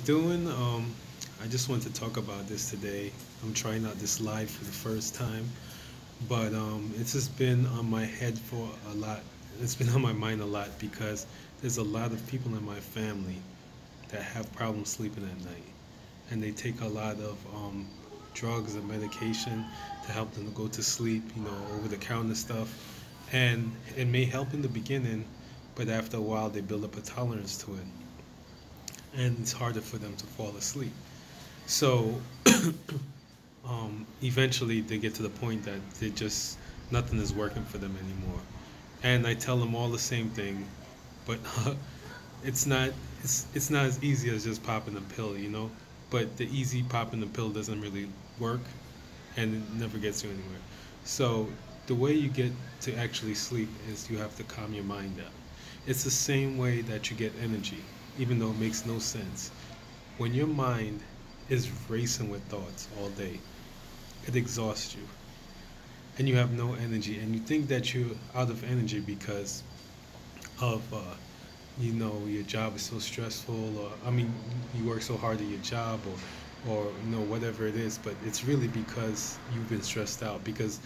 doing? I just want to talk about this today. I'm trying out this live for the first time, but it's just been on my head for a lot. It's been on my mind a lot because there's a lot of people in my family that have problems sleeping at night, and they take a lot of drugs and medication to help them to go to sleep. Over the counter stuff, and it may help in the beginning, but after a while they build up a tolerance to it, and it's harder for them to fall asleep. So eventually they get to the point that they just nothing is working for them anymore. And I tell them all the same thing, but it's not it's not as easy as just popping a pill. But the easy popping the pill doesn't really work, and it never gets you anywhere. So the way you get to actually sleep is you have to calm your mind down. It's the same way that you get energy, even though it makes no sense. When your mind is racing with thoughts all day, it exhausts you, and you have no energy, and you think that you're out of energy because of your job is so stressful, or you work so hard at your job, or whatever it is. But it's really because you've been stressed out, because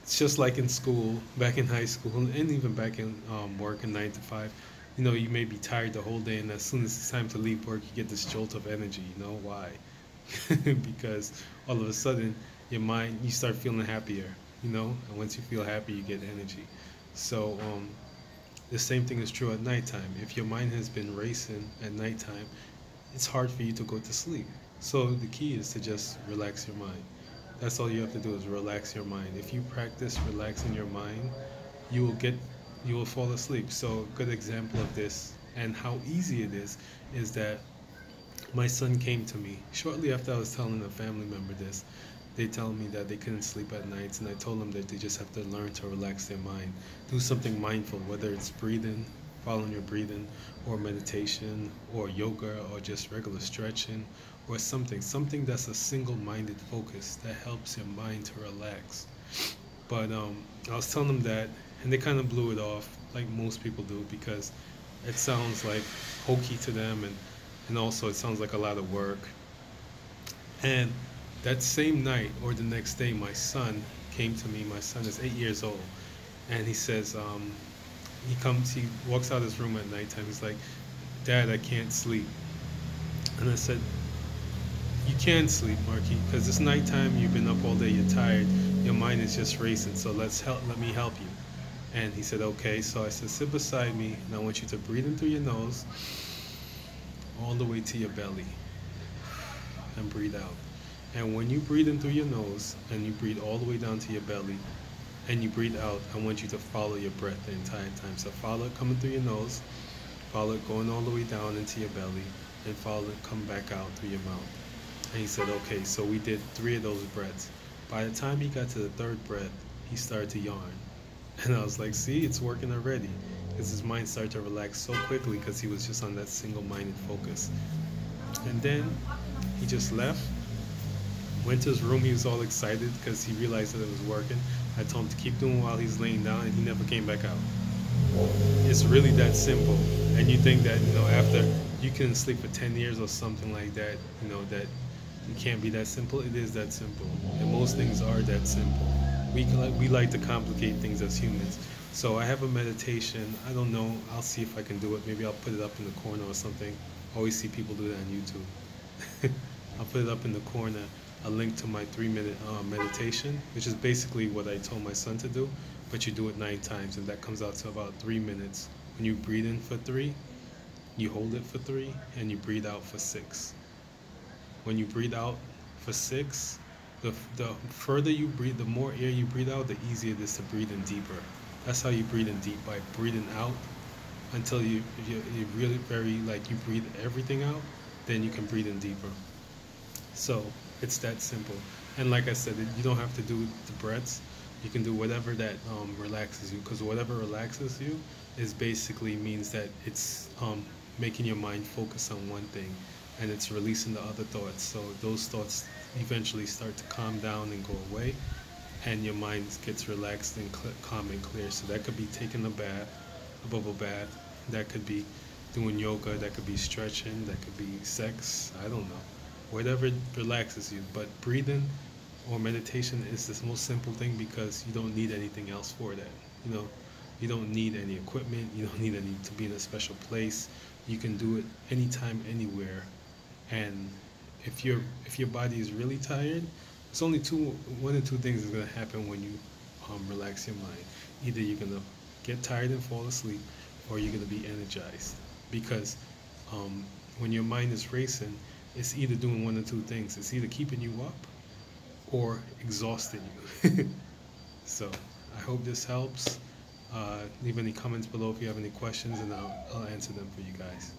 it's just like in school, back in high school, and even back in working 9 to 5. You may be tired the whole day, and as soon as it's time to leave work, you get this jolt of energy. Why? Because all of a sudden, your mind, you start feeling happier. And once you feel happy, you get energy. So the same thing is true at nighttime. If your mind has been racing at nighttime, it's hard for you to go to sleep. So the key is to just relax your mind. That's all you have to do, is relax your mind. If you practice relaxing your mind, you will get you will fall asleep. So a good example of this and how easy it is that my son came to me shortly after I was telling a family member this. They tell me that they couldn't sleep at nights, and I told them that they just have to learn to relax their mind. Do something mindful, whether it's breathing, following your breathing, or meditation, or yoga, or just regular stretching, or something that's a single-minded focus that helps your mind to relax. But I was telling them that, and they kind of blew it off, like most people do, because it sounds like hokey to them, and also it sounds like a lot of work. And that same night or the next day, my son came to me. My son is 8 years old, and he says, he walks out of his room at nighttime. He's like, "Dad, I can't sleep." And I said, "You can sleep, Marky, because it's nighttime. You've been up all day. You're tired. Your mind is just racing. So let me help you." And he said, "Okay." So I said, "Sit beside me, and I want you to breathe in through your nose all the way to your belly, and breathe out. And when you breathe in through your nose and you breathe all the way down to your belly and you breathe out, I want you to follow your breath the entire time. So follow it coming through your nose, follow it going all the way down into your belly, and follow it come back out through your mouth." And he said, "Okay." So we did 3 of those breaths. By the time he got to the third breath, he started to yawn. And I was like, "See, it's working already." Because his mind started to relax so quickly because he was just on that single-minded focus. And then he just left, went to his room. He was all excited because he realized that it was working. I told him to keep doing while he's laying down, and he never came back out. It's really that simple. And you think that, after you can sleep for 10 years or something like that, that it can't be that simple. It is that simple. And most things are that simple. We like to complicate things as humans. So I have a meditation. I don't know. I'll see if I can do it. Maybe I'll put it up in the corner or something. I always see people do that on YouTube. I'll put it up in the corner, a link to my 3-minute meditation, which is basically what I told my son to do, but you do it 9 times, and that comes out to about 3 minutes. When you breathe in for 3, you hold it for 3, and you breathe out for 6. When you breathe out for 6, the further you breathe, the more air you breathe out, the easier it is to breathe in deeper. That's how you breathe in deep, by breathing out until you really very, like, you breathe everything out, then you can breathe in deeper. So it's that simple. And like I said, you don't have to do the breaths. You can do whatever that relaxes you, because whatever relaxes you is basically means that it's making your mind focus on one thing, and it's releasing the other thoughts. So those thoughts eventually start to calm down and go away, and your mind gets relaxed and calm and clear. So that could be taking a bath, a bubble bath. That could be doing yoga, that could be stretching, that could be sex, I don't know. Whatever relaxes you. But breathing or meditation is the most simple thing because you don't need anything else for that. You know, you don't need any equipment, you don't need any to be in a special place. You can do it anytime, anywhere. And if your body is really tired, it's only one or two things is gonna happen when you relax your mind. Either you're gonna get tired and fall asleep, or you're gonna be energized. Because when your mind is racing, it's either doing one or two things. It's either keeping you up or exhausting you. So I hope this helps. Leave any comments below if you have any questions, and I'll answer them for you guys.